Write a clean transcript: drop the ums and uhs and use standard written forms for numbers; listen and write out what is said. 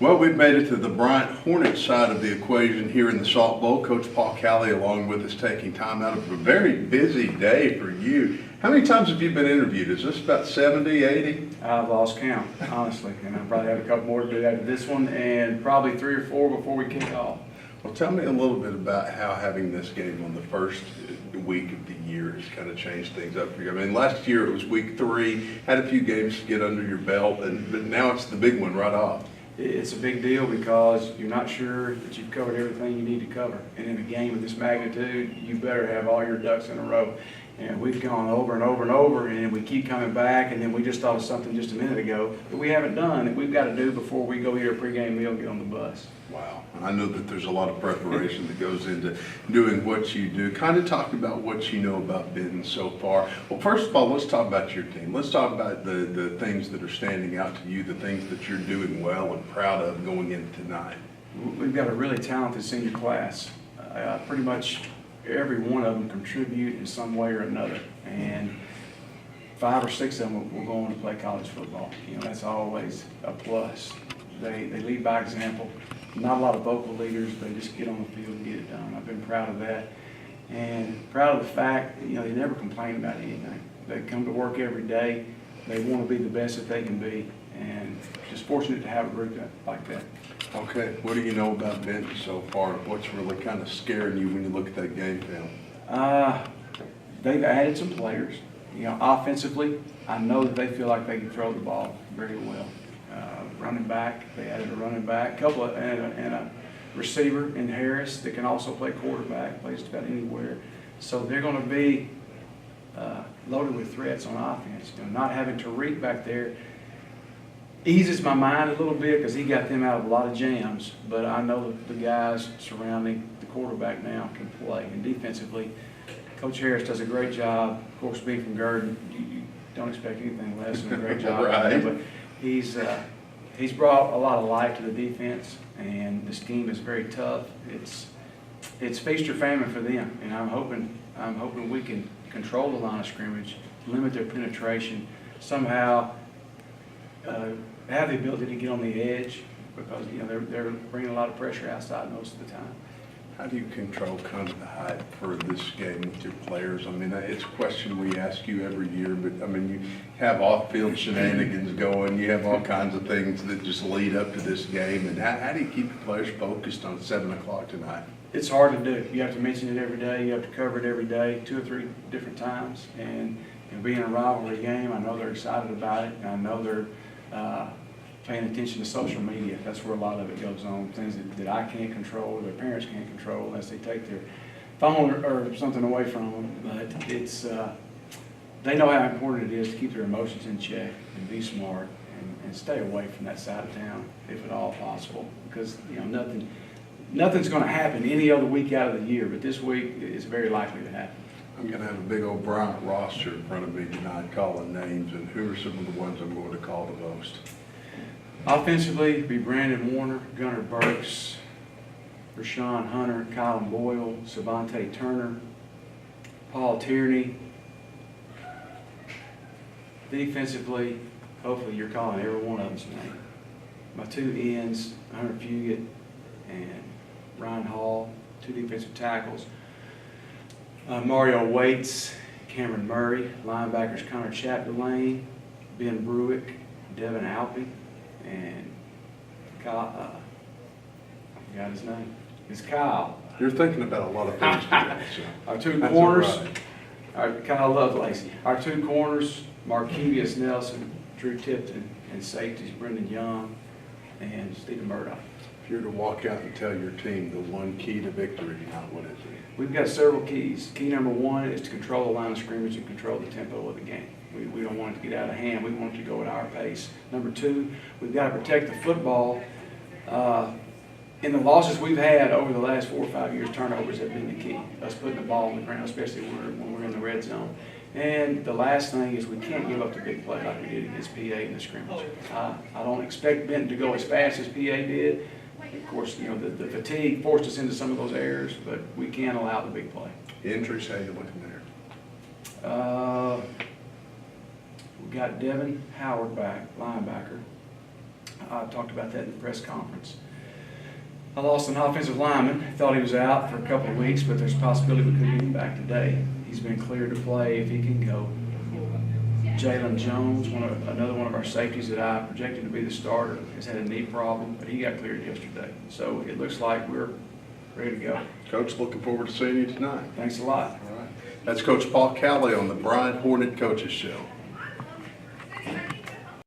Well, we've made it to the Bryant Hornets side of the equation here in the Salt Bowl. Coach Calley along with us, taking time out of a very busy day for you. How many times have you been interviewed? Is this about 70, 80? I've lost count, honestly, and I probably have a couple more to do after this one, and probably 3 or 4 before we kick off. Well, tell me a little bit about how having this game on the first week of the year has kind of changed things up for you. I mean, last year it was week 3, had a few games to get under your belt, but now it's the big one right off. It's a big deal because you're not sure that you've covered everything you need to cover. And in a game of this magnitude, you better have all your ducks in a row. And we've gone over and over and over, and we keep coming back, and then we just thought of something just a minute ago that we haven't done that we've got to do before we go eat our pregame meal and get on the bus. Wow. I know that there's a lot of preparation that goes into doing what you do. Kind of talk about what you know about Benton so far. Well, first of all, let's talk about your team. Let's talk about the things that are standing out to you, the things that you're doing well and proud of going into tonight. We've got a really talented senior class. Pretty much every one of them contribute in some way or another. And 5 or 6 of them will go on to play college football. You know, that's always a plus. They lead by example. Not a lot of vocal leaders, they just get on the field and get it done. I've been proud of that. And proud of the fact that, you know, they never complain about anything. They come to work every day. They want to be the best that they can be. And just fortunate to have a group like that. Okay, what do you know about Benton so far? What's really kind of scaring you when you look at that game film? They've added some players. You know, offensively, I know that they feel like they can throw the ball very well. Running back, they added a running back, and a receiver in Harris that can also play quarterback, plays just about anywhere. So they're going to be loaded with threats on offense. You know, not having Tariq back there eases my mind a little bit because he got them out of a lot of jams. But I know that the guys surrounding the quarterback now can play. And defensively, Coach Harris does a great job. Of course, being from Gurdon, you don't expect anything less than a great job. Right. But he's brought a lot of life to the defense, and the scheme is very tough. It's feast or famine for them, and I'm hoping we can control the line of scrimmage, limit their penetration, somehow have the ability to get on the edge because, you know, they're bringing a lot of pressure outside most of the time. How do you control kind of the hype for this game with your players? I mean, it's a question we ask you every year, but I mean, you have off-field shenanigans going, you have all kinds of things that just lead up to this game, and how do you keep the players focused on 7 o'clock tonight? It's hard to do. You have to mention it every day, you have to cover it every day, 2 or 3 different times, and being a rivalry game, I know they're excited about it, and I know they're paying attention to social media. That's where a lot of it goes on, things that I can't control, their parents can't control unless they take their phone or something away from them. But it's, they know how important it is to keep their emotions in check and be smart and stay away from that side of town if at all possible. Because, you know, nothing's going to happen any other week out of the year, but this week it's very likely to happen. I'm going to have a big old Bryant roster in front of me tonight calling names, and who are some of the ones I'm going to call the most? Offensively, be Brandon Warner, Gunnar Burks, Rashawn Hunter, Colin Boyle, Savante Turner, Paul Tierney. Defensively, hopefully you're calling every one of them's name. My 2 ends, Hunter Fugit and Ryan Hall, 2 defensive tackles. Mario Waits, Cameron Murray, linebackers Connor Chapdelaine, Ben Bruick, Devin Alpy, and Kyle, I forgot his name. It's Kyle. You're thinking about a lot of things today. So Our 2 that's corners, all right. Kyle Lovelace. Our 2 corners, Markevius Nelson, Drew Tipton, and safeties Brendan Young and Stephen Murdoch. If you were to walk out and tell your team the one key to victory tonight, what is it? We've got several keys. Key number 1 is to control the line of scrimmage and control the tempo of the game. We don't want it to get out of hand. We want it to go at our pace. Number 2, we've got to protect the football. In the losses we've had over the last 4 or 5 years, turnovers have been the key. Us putting the ball on the ground, especially when we're in the red zone. And the last thing is we can't give up the big play like we did against PA in the scrimmage. I don't expect Benton to go as fast as PA did. Of course, you know, the fatigue forced us into some of those errors, but we can't allow the big play. Injuries, how you looking there? We got Devin Howard back, linebacker. I talked about that in the press conference. I lost an offensive lineman. Thought he was out for a couple of weeks, but there's a possibility we could get him back today. He's been cleared to play if he can go. Jalen Jones, another one of our safeties that I projected to be the starter, has had a knee problem, but he got cleared yesterday. So it looks like we're ready to go. Coach, looking forward to seeing you tonight. Thanks a lot. All right. That's Coach Paul Calley on the Bryant Hornet Coaches Show.